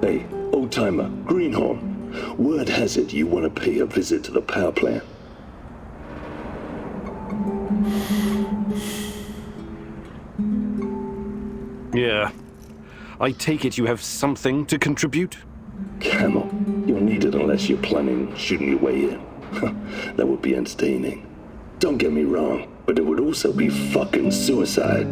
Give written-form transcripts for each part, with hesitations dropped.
Hey, old-timer, Greenhorn. Word has it you want to pay a visit to the power plant. Yeah. I take it you have something to contribute? Camel, you'll need it unless you're planning on shooting your way in. That would be entertaining. Don't get me wrong, but it would also be fucking suicide.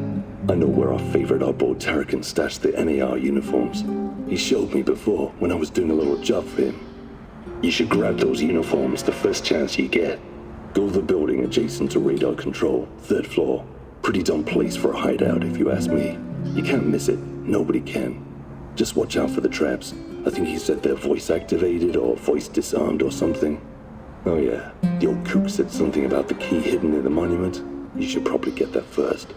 I know where our favorite oddball Terrican stashed the NAR uniforms. He showed me before when I was doing a little job for him. You should grab those uniforms the first chance you get. Go to the building adjacent to radar control, 3rd floor. Pretty dumb place for a hideout if you ask me. You can't miss it. Nobody can. Just watch out for the traps. I think he said they're voice activated or voice disarmed or something. Oh yeah, the old kook said something about the key hidden in the monument. You should probably get that first.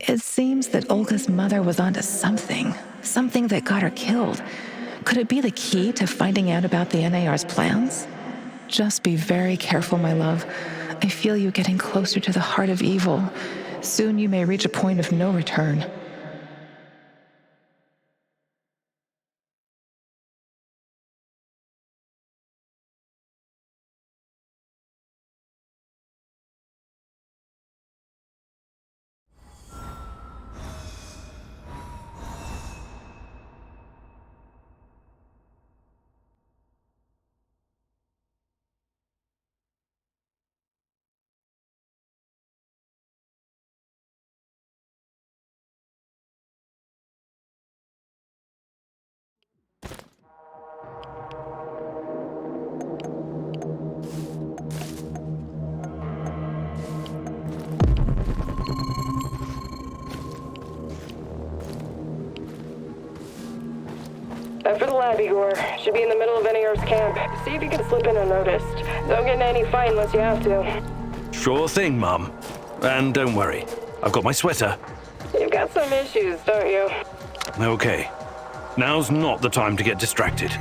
It seems that Olga's mother was onto something that got her killed. Could it be the key to finding out about the NAR's plans? Just be very careful, my love. I feel you getting closer to the heart of evil. Soon you may reach a point of no return. For the lab, Igor. Should be in the middle of NAR's camp. See if you can slip in unnoticed. Don't get in any fight unless you have to. Sure thing, Mum. And don't worry, I've got my sweater. You've got some issues, don't you? Okay. Now's not the time to get distracted.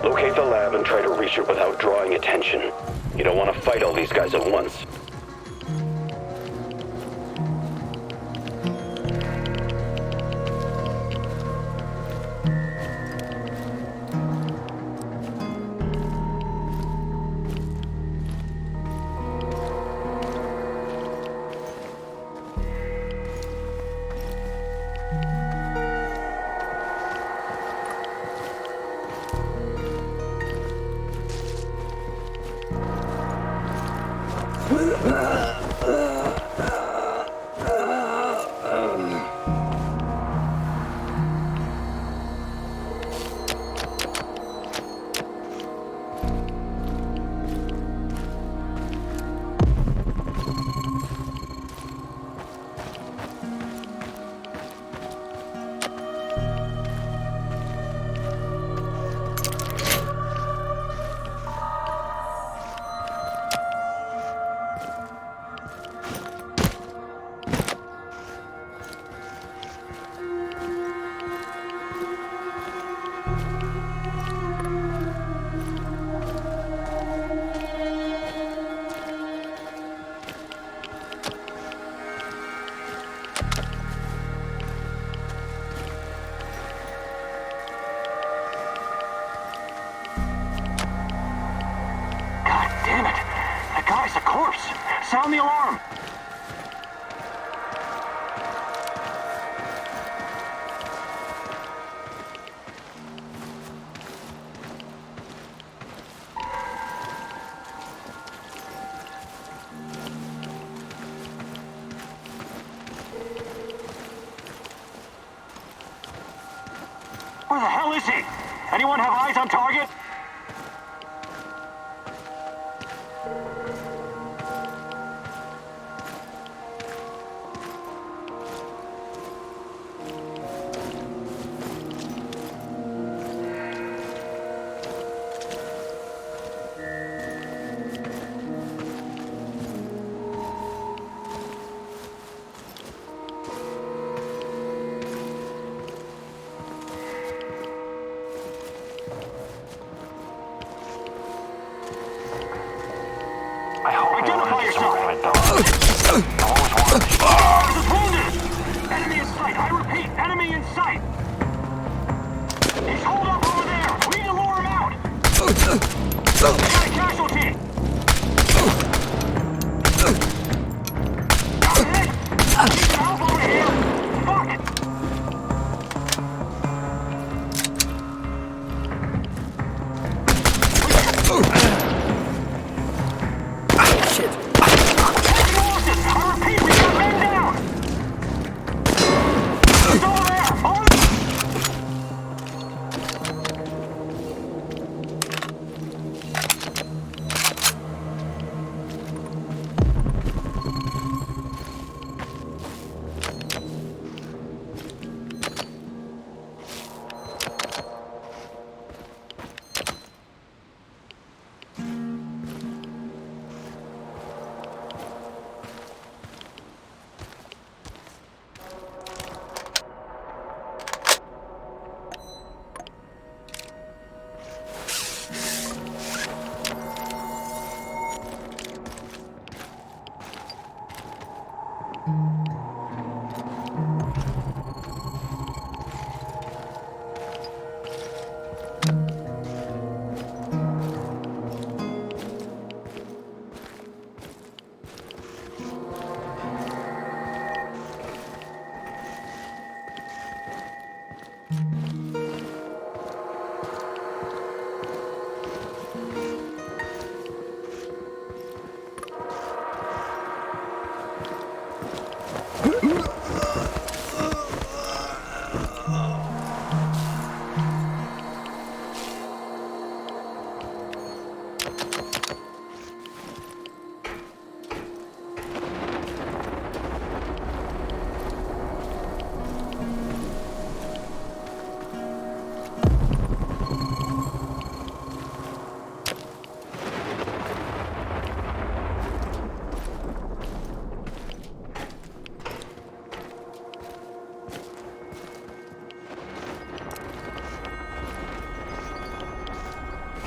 Locate the lab and try to reach it without drawing attention. You don't want to fight all these guys at once. Sound the alarm! Where the hell is he? Anyone have eyes on target? Identify yourself! This is wounded! Enemy in sight! I repeat, enemy in sight! He's holed up over there! We need to lure him out! We got a casualty! Need help over here! Fuck it!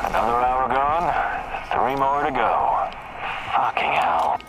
Another hour gone, 3 more to go. Fucking hell.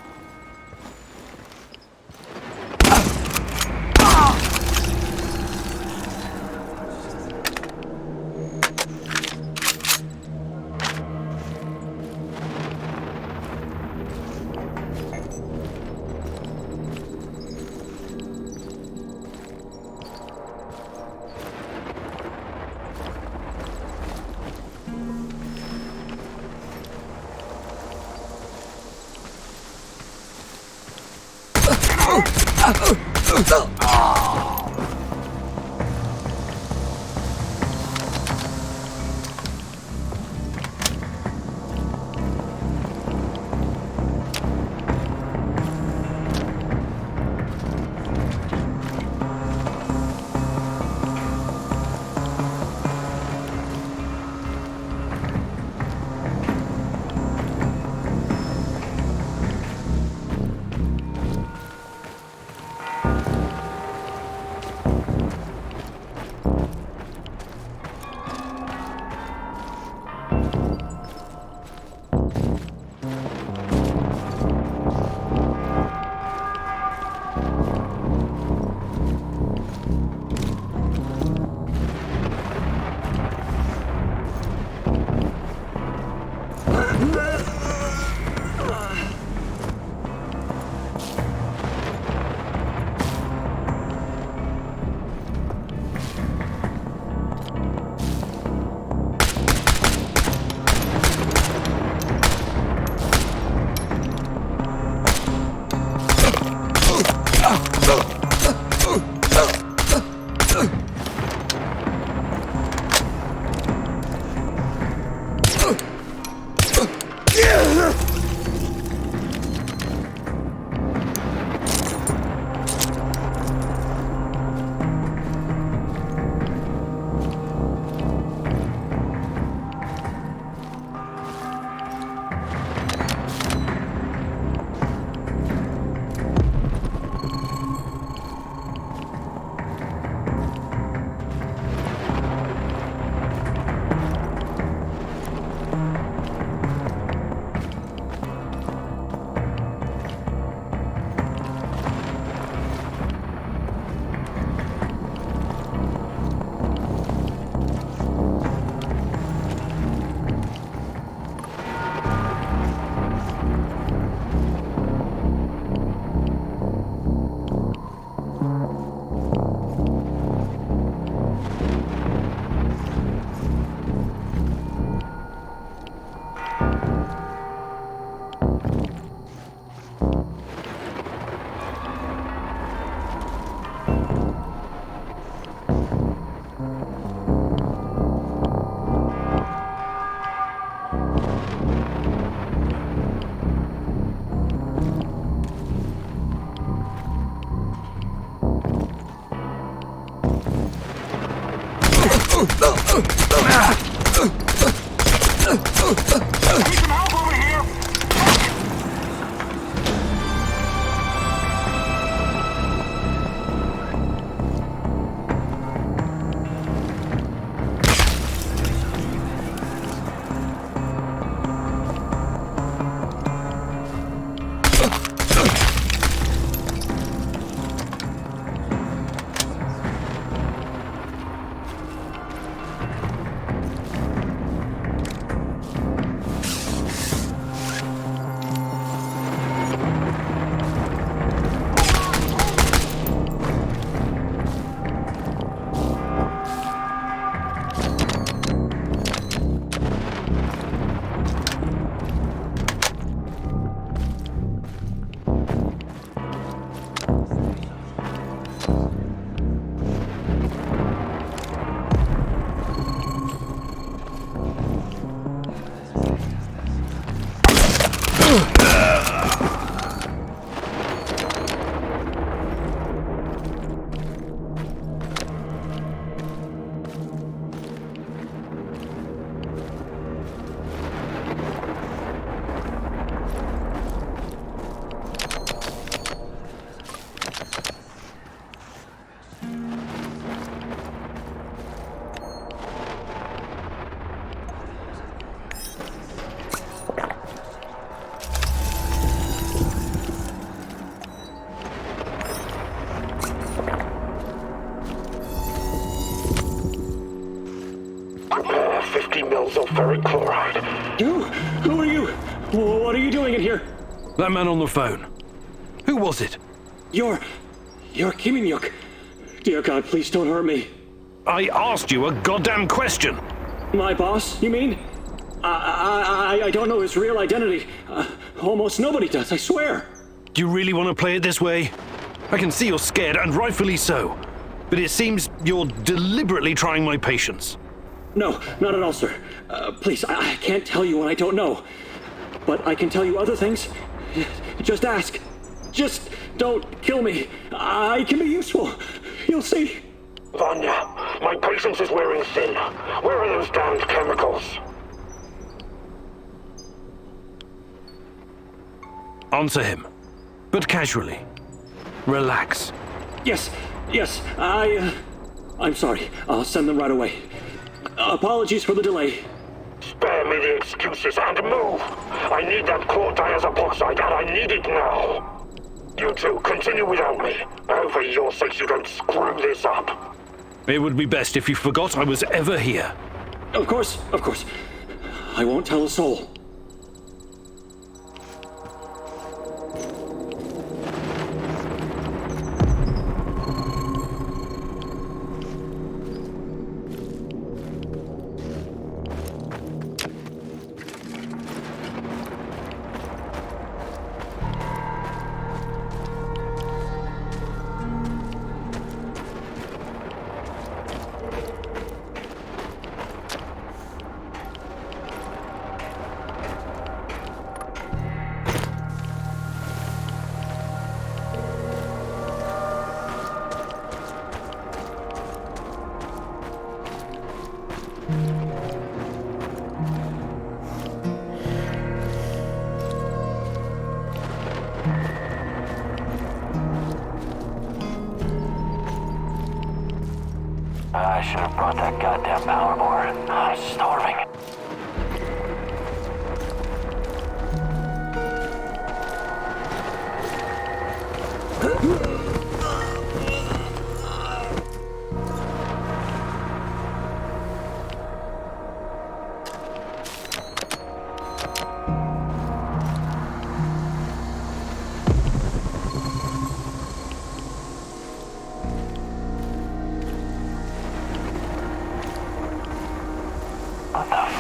Need some help over here! Prepare 50 mils of ferric chloride. Who are you? What are you doing in here? That man on the phone. Who was it? You're Kim In-yuk. Dear God, please don't hurt me. I asked you a goddamn question. My boss, you mean? I don't know his real identity. Almost nobody does, I swear. Do you really want to play it this way? I can see you're scared, and rightfully so. But it seems you're deliberately trying my patience. No, not at all, sir. Please, I can't tell you what I don't know. But I can tell you other things. Just ask. Just don't kill me. I can be useful. You'll see. Vanya, my patience is wearing thin. Where are those damned chemicals? Answer him, but casually. Relax. Yes, I'm sorry. I'll send them right away. Apologies for the delay. Spare me the excuses and move! I need that core diazopoxide and I need it now! You two, continue without me. I hope for your sakes you don't screw this up. It would be best if you forgot I was ever here. Of course. I won't tell a soul. I should have brought that goddamn power board. I'm starving. What the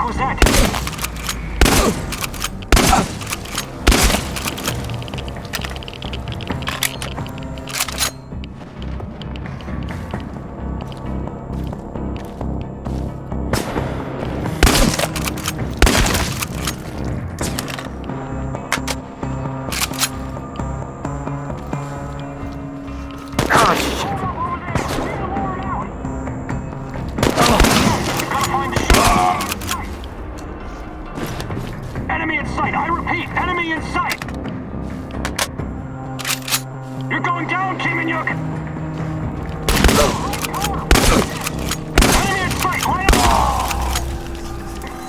heck was that? Enemy in sight! I repeat, enemy in sight! You're going down, Kiminyuk! Enemy in sight! Right up!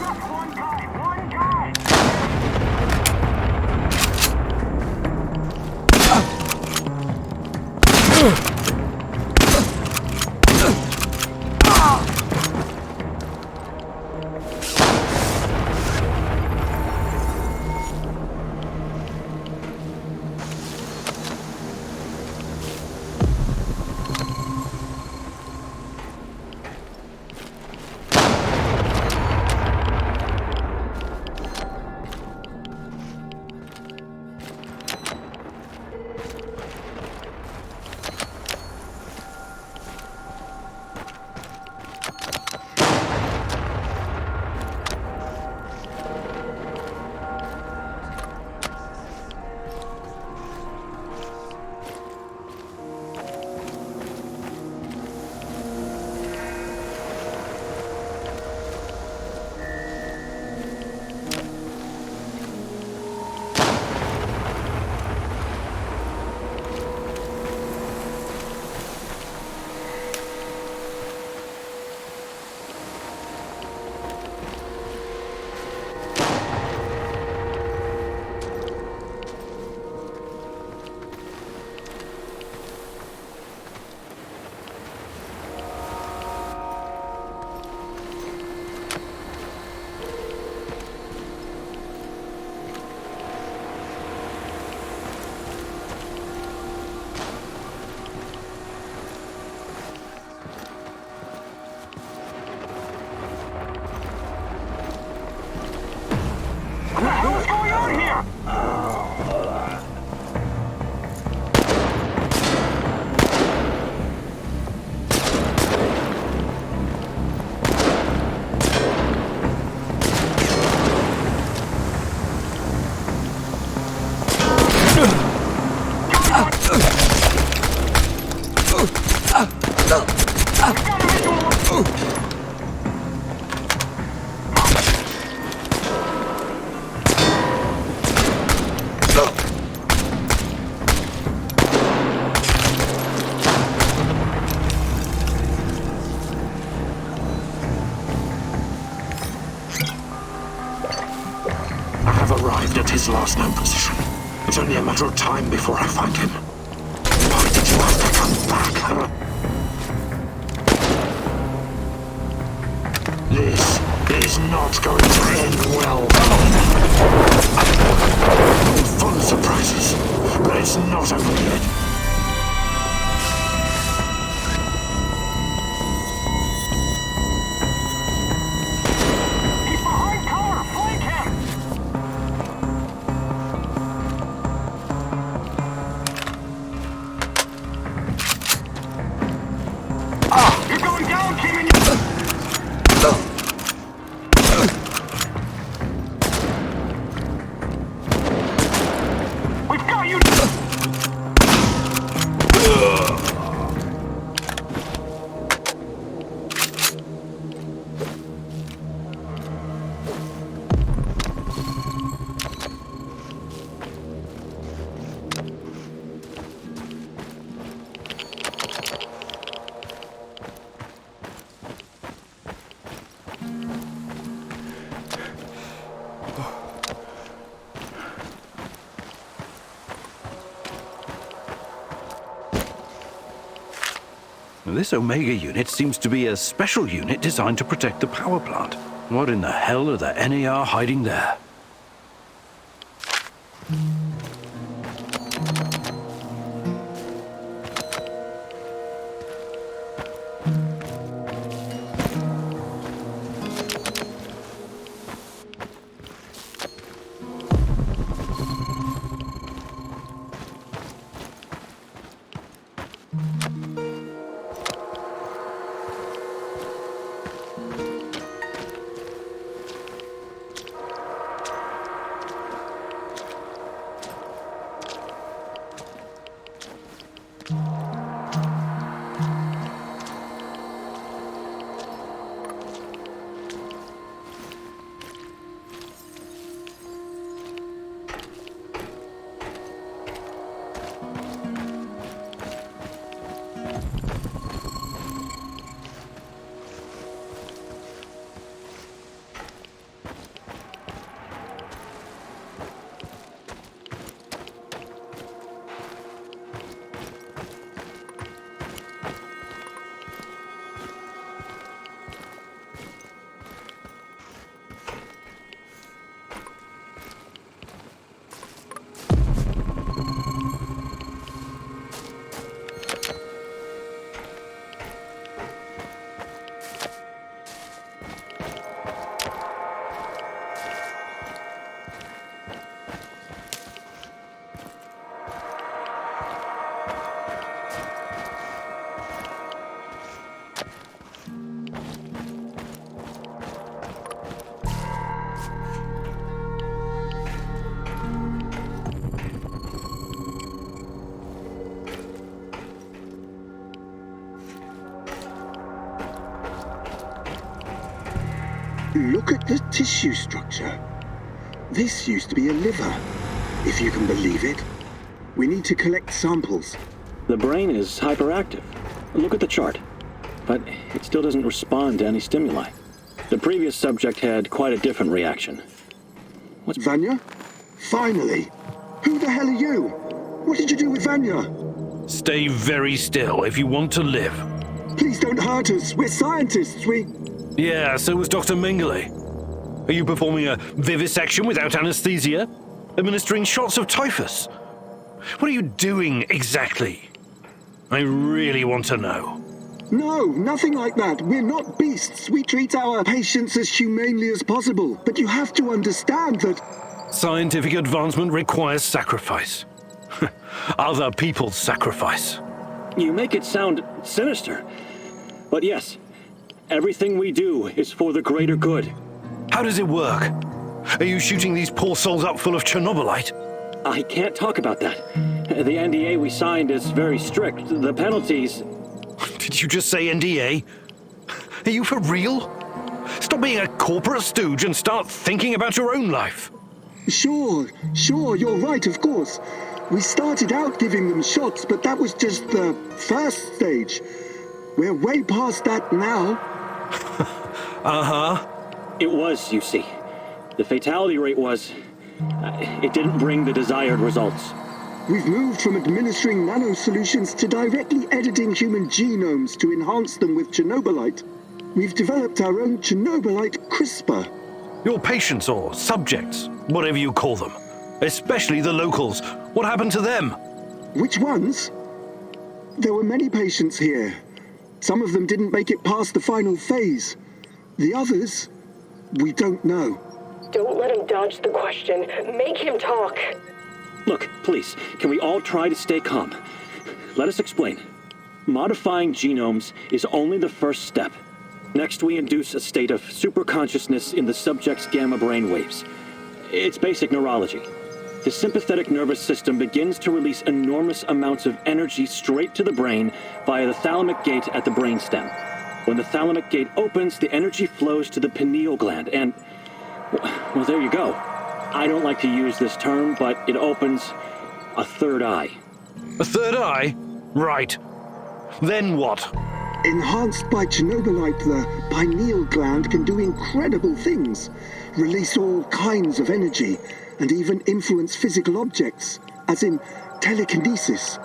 Just one guy! One guy! What's going on here? Arrived at his last known position. It's only a matter of time before I find him. Why did you have to come back, huh? This is not going to end well. Full of surprises, but it's not over yet. This Omega unit seems to be a special unit designed to protect the power plant. What in the hell are the NAR hiding there? Look at the tissue structure. This used to be a liver, if you can believe it. We need to collect samples. The brain is hyperactive. Look at the chart. But it still doesn't respond to any stimuli. The previous subject had quite a different reaction. Vanya? Finally! Who the hell are you? What did you do with Vanya? Stay very still if you want to live. Please don't hurt us. We're scientists. Yeah, so was Dr. Mengele. Are you performing a vivisection without anesthesia? Administering shots of typhus? What are you doing exactly? I really want to know. No, nothing like that. We're not beasts. We treat our patients as humanely as possible. But you have to understand that... Scientific advancement requires sacrifice. Other people's sacrifice. You make it sound sinister. But yes, everything we do is for the greater good. How does it work? Are you shooting these poor souls up full of Chernobylite? I can't talk about that. The NDA we signed is very strict. The penalties... Did you just say NDA? Are you for real? Stop being a corporate stooge and start thinking about your own life. Sure, you're right, of course. We started out giving them shots, but that was just the first stage. We're way past that now. Uh-huh. It was, you see. The fatality rate was... it didn't bring the desired results. We've moved from administering nano-solutions to directly editing human genomes to enhance them with Chernobylite. We've developed our own Chernobylite CRISPR. Your patients or subjects, whatever you call them. Especially the locals. What happened to them? Which ones? There were many patients here. Some of them didn't make it past the final phase. The others, we don't know. Don't let him dodge the question. Make him talk. Look, please, can we all try to stay calm? Let us explain. Modifying genomes is only the first step. Next, we induce a state of superconsciousness in the subject's gamma brain waves. It's basic neurology. The sympathetic nervous system begins to release enormous amounts of energy straight to the brain via the thalamic gate at the brainstem. When the thalamic gate opens, the energy flows to the pineal gland and... well, there you go. I don't like to use this term, but it opens a third eye. A third eye? Right. Then what? Enhanced by Chernobylite, the pineal gland can do incredible things. Release all kinds of energy, and even influence physical objects, as in telekinesis.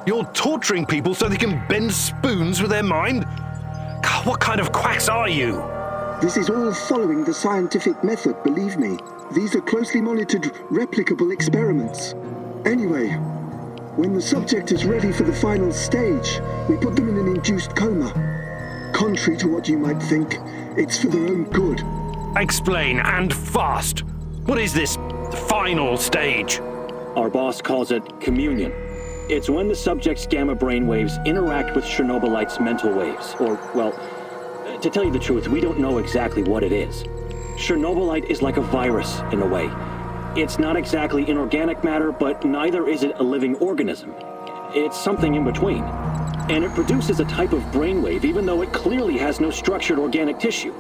You're torturing people so they can bend spoons with their mind? God, what kind of quacks are you? This is all following the scientific method, believe me. These are closely monitored, replicable experiments. Anyway, when the subject is ready for the final stage, we put them in an induced coma. Contrary to what you might think, it's for their own good. Explain, and fast. What is this final stage? Our boss calls it communion. It's when the subject's gamma brain waves interact with Chernobylite's mental waves. Or, well, to tell you the truth, we don't know exactly what it is. Chernobylite is like a virus, in a way. It's not exactly inorganic matter, but neither is it a living organism. It's something in between. And it produces a type of brainwave, even though it clearly has no structured organic tissue.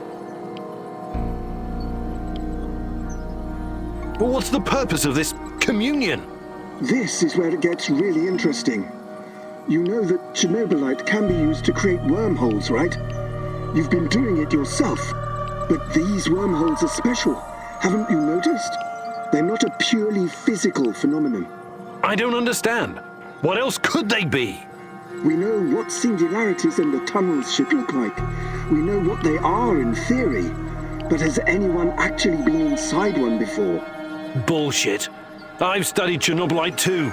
But what's the purpose of this communion? This is where it gets really interesting. You know that Chernobylite can be used to create wormholes, right? You've been doing it yourself. But these wormholes are special. Haven't you noticed? They're not a purely physical phenomenon. I don't understand. What else could they be? We know what singularities and the tunnels should look like. We know what they are in theory. But has anyone actually been inside one before? Bullshit. I've studied Chernobylite too.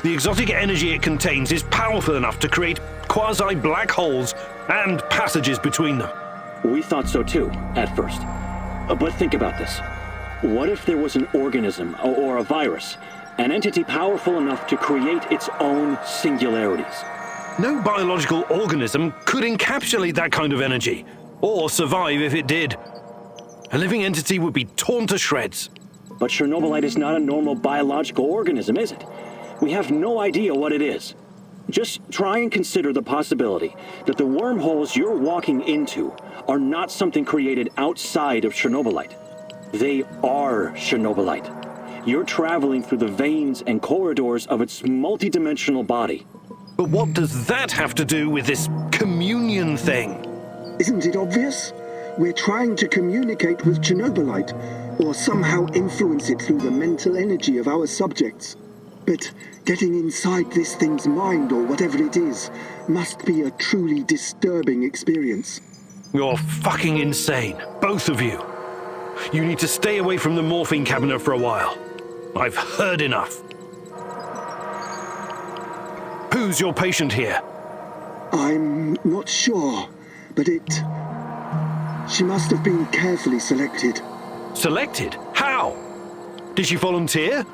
The exotic energy it contains is powerful enough to create quasi-black holes and passages between them. We thought so too, at first. But think about this. What if there was an organism, or a virus, an entity powerful enough to create its own singularities? No biological organism could encapsulate that kind of energy, or survive if it did. A living entity would be torn to shreds. But Chernobylite is not a normal biological organism, is it? We have no idea what it is. Just try and consider the possibility that the wormholes you're walking into are not something created outside of Chernobylite. They are Chernobylite. You're traveling through the veins and corridors of its multidimensional body. But what does that have to do with this communion thing? Isn't it obvious? We're trying to communicate with Chernobylite, or somehow influence it through the mental energy of our subjects. But getting inside this thing's mind, or whatever it is, must be a truly disturbing experience. You're fucking insane, both of you. You need to stay away from the morphine cabinet for a while. I've heard enough. Who's your patient here? I'm not sure, but she must have been carefully selected. Selected? How? Did she volunteer?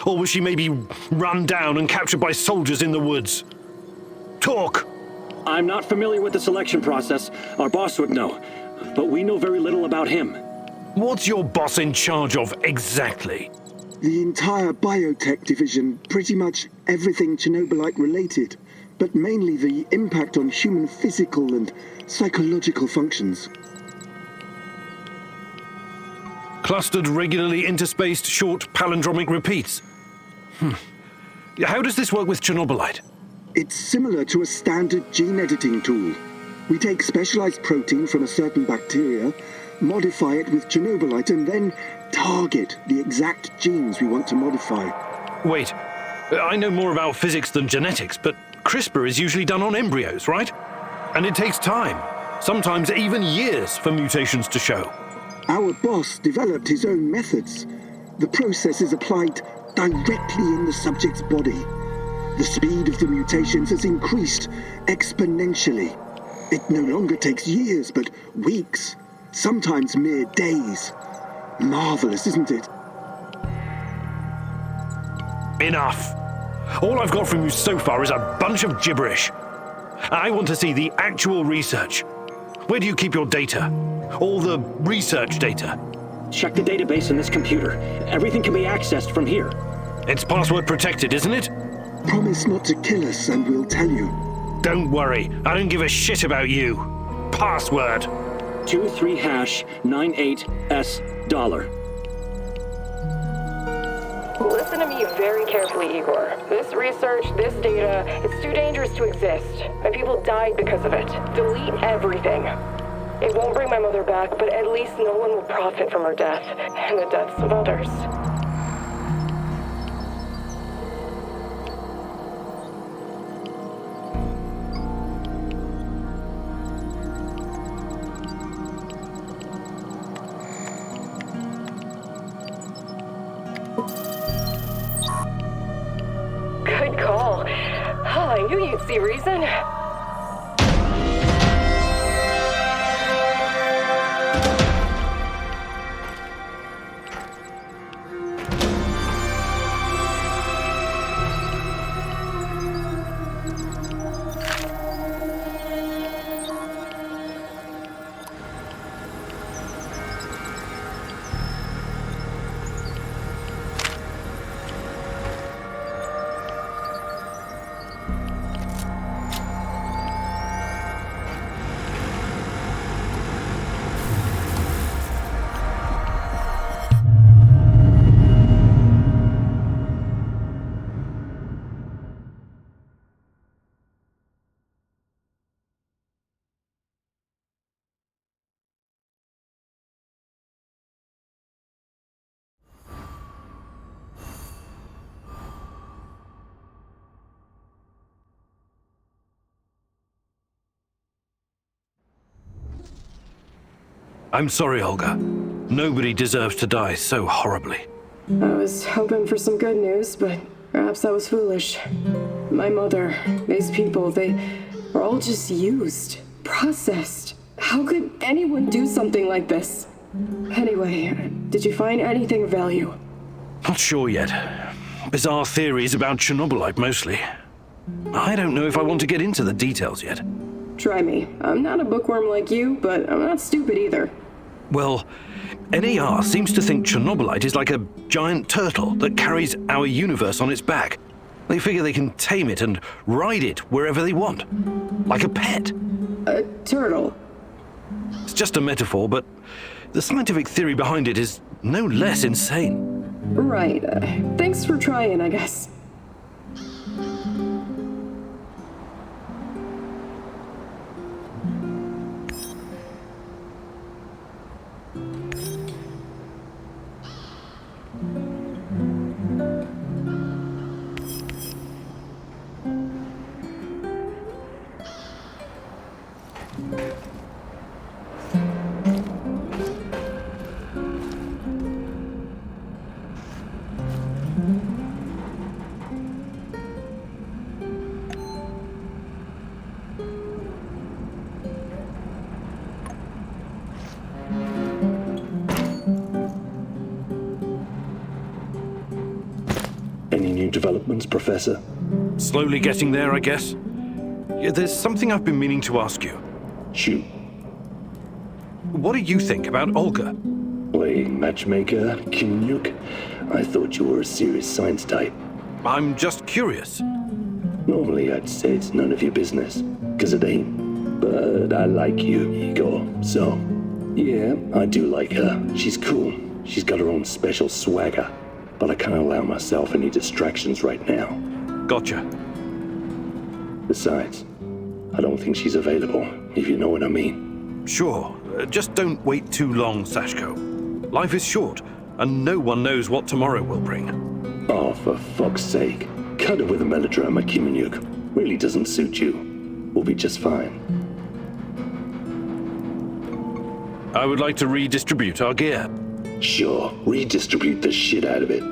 Or was she maybe run down and captured by soldiers in the woods? Talk! I'm not familiar with the selection process. Our boss would know. But we know very little about him. What's your boss in charge of exactly? The entire biotech division, pretty much everything Chernobylite related, but mainly the impact on human physical and psychological functions. Clustered, regularly interspaced, short palindromic repeats. How does this work with Chernobylite? It's similar to a standard gene editing tool. We take specialized protein from a certain bacteria, modify it with Chernobylite, and then target the exact genes we want to modify. Wait, I know more about physics than genetics, but CRISPR is usually done on embryos, right? And it takes time, sometimes even years, for mutations to show. Our boss developed his own methods. The process is applied directly in the subject's body. The speed of the mutations has increased exponentially. It no longer takes years, but weeks, sometimes mere days. Marvelous, isn't it? Enough. All I've got from you so far is a bunch of gibberish. I want to see the actual research. Where do you keep your data? All the research data? Check the database in this computer. Everything can be accessed from here. It's password protected, isn't it? Promise not to kill us and we'll tell you. Don't worry, I don't give a shit about you. Password. 23#98S$. Listen to me very carefully, Igor. This research, this data, it's too dangerous to exist. My people died because of it. Delete everything. It won't bring my mother back, but at least no one will profit from her death, and the deaths of others. Good call. Oh, I knew you'd see reason. I'm sorry, Olga. Nobody deserves to die so horribly. I was hoping for some good news, but perhaps I was foolish. My mother, these people, they were all just used, processed. How could anyone do something like this? Anyway, did you find anything of value? Not sure yet. Bizarre theories about Chernobylite, mostly. I don't know if I want to get into the details yet. Try me. I'm not a bookworm like you, but I'm not stupid either. Well, NAR seems to think Chernobylite is like a giant turtle that carries our universe on its back. They figure they can tame it and ride it wherever they want, like a pet. A turtle. It's just a metaphor, but the scientific theory behind it is no less insane. Right. Thanks for trying, I guess. Any new developments, Professor? Slowly getting there, I guess. Yeah, there's something I've been meaning to ask you. Shoot. What do you think about Olga? Wait, matchmaker? Kim-Nuke? I thought you were a serious science type. I'm just curious. Normally I'd say it's none of your business, 'cause it ain't. But I like you, Igor, so... Yeah, I do like her. She's cool. She's got her own special swagger. But I can't allow myself any distractions right now. Gotcha. Besides, I don't think she's available, if you know what I mean. Sure. Just don't wait too long, Sashko. Life is short, and no one knows what tomorrow will bring. Oh, for fuck's sake. Cut it with a melodrama, Kim-Nuke. Really doesn't suit you. We'll be just fine. I would like to redistribute our gear. Sure, redistribute the shit out of it.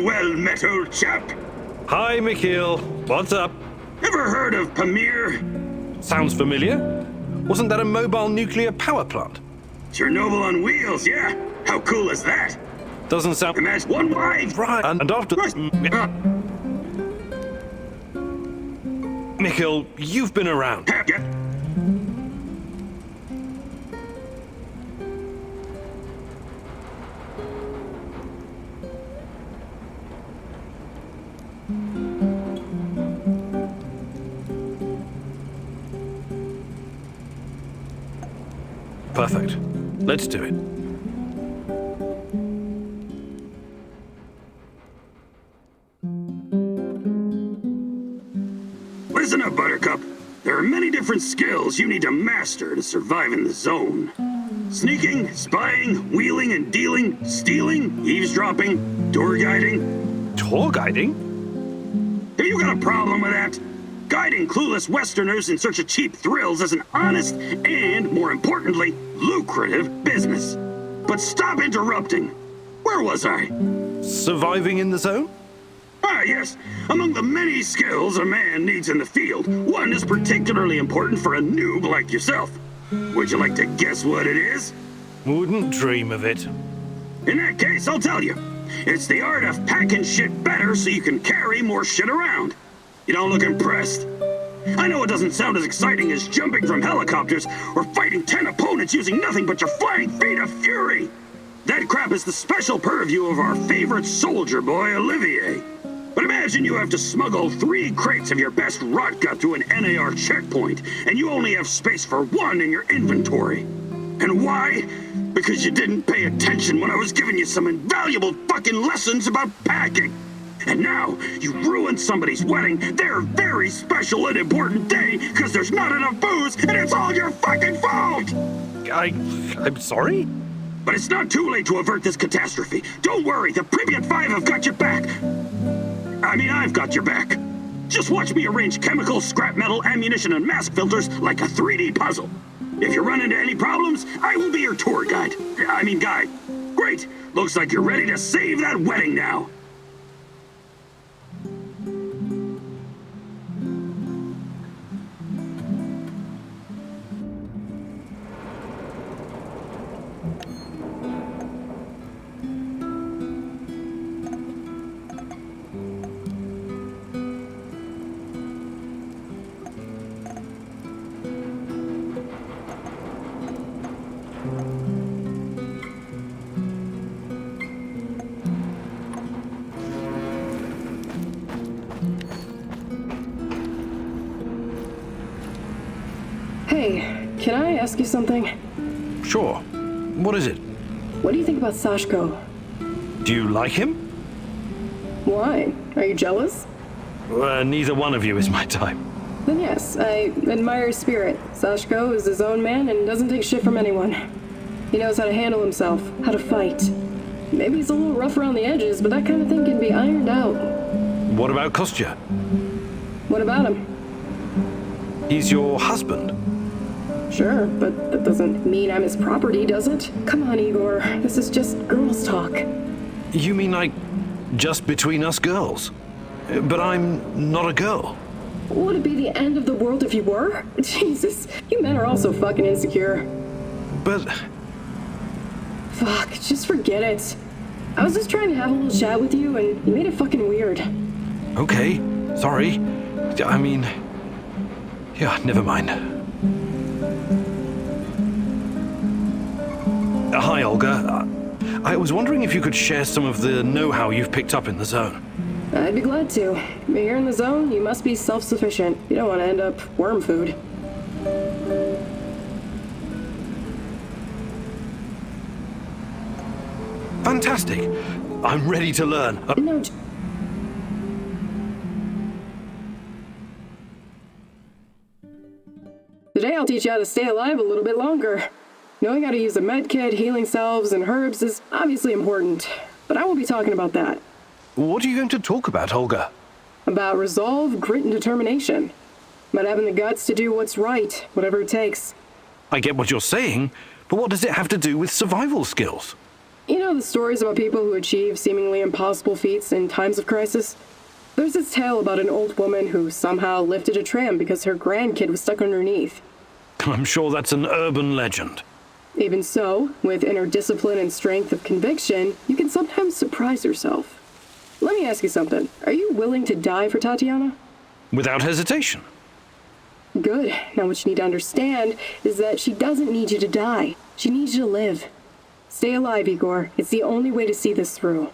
Well met, old chap. Hi, Mikhail. What's up? Ever heard of Pamir? Sounds familiar. Wasn't that a mobile nuclear power plant? Chernobyl on wheels, yeah? How cool is that? Doesn't sound... Imagine one wide... Right, and after... Mikhail, you've been around. Perfect. Let's do it. Listen up, Buttercup. There are many different skills you need to master to survive in the zone. Sneaking, spying, wheeling and dealing, stealing, eavesdropping, tour guiding. Tour guiding? Have you got a problem with that? Guiding clueless Westerners in search of cheap thrills is an honest and, more importantly, lucrative business. But stop interrupting. Where was I? Surviving in the zone? Ah, yes. Among the many skills a man needs in the field, one is particularly important for a noob like yourself. Would you like to guess what it is? Wouldn't dream of it. In that case, I'll tell you. It's the art of packing shit better so you can carry more shit around. You don't look impressed. I know it doesn't sound as exciting as jumping from helicopters or fighting 10 opponents using nothing but your flying feet of fury. That crap is the special purview of our favorite soldier boy, Olivier. But imagine you have to smuggle 3 crates of your best rot gut through an NAR checkpoint, and you only have space for 1 in your inventory. And why? Because you didn't pay attention when I was giving you some invaluable fucking lessons about packing. And now you ruined somebody's wedding, their very special and important day, because there's not enough booze, and it's all your fucking fault! I'm sorry? But it's not too late to avert this catastrophe. Don't worry, the Pripyat 5 have got your back. I mean, I've got your back. Just watch me arrange chemicals, scrap metal, ammunition, and mask filters like a 3D puzzle. If you run into any problems, I will be your tour guide. Guide. Great. Looks like you're ready to save that wedding now. Hey, can I ask you something? Sure. What is it? What do you think about Sashko? Do you like him? Why? Are you jealous? Neither one of you is my type. Then yes, I admire his spirit. Sashko is his own man and doesn't take shit from anyone. He knows how to handle himself, how to fight. Maybe he's a little rough around the edges, but that kind of thing can be ironed out. What about Kostya? What about him? He's your husband. Sure, but that doesn't mean I'm his property, does it? Come on, Igor. This is just girls' talk. You mean like just between us girls? But I'm not a girl. Would it be the end of the world if you were? Jesus, you men are also fucking insecure. But... Fuck, just forget it. I was just trying to have a little chat with you, and you made it fucking weird. Okay, sorry. Yeah, never mind. Hi, Olga. I was wondering if you could share some of the know-how you've picked up in the zone. I'd be glad to. But here in the zone, you must be self-sufficient. You don't want to end up worm food. Fantastic. I'm ready to learn. No, today I'll teach you how to stay alive a little bit longer. Knowing how to use a med kit, healing salves, and herbs is obviously important, but I won't be talking about that. What are you going to talk about, Olga? About resolve, grit, and determination. About having the guts to do what's right, whatever it takes. I get what you're saying, but what does it have to do with survival skills? You know the stories about people who achieve seemingly impossible feats in times of crisis? There's this tale about an old woman who somehow lifted a tram because her grandkid was stuck underneath. I'm sure that's an urban legend. Even so, with inner discipline and strength of conviction, you can sometimes surprise yourself. Let me ask you something. Are you willing to die for Tatiana? Without hesitation. Good. Now what you need to understand is that she doesn't need you to die. She needs you to live. Stay alive, Igor. It's the only way to see this through.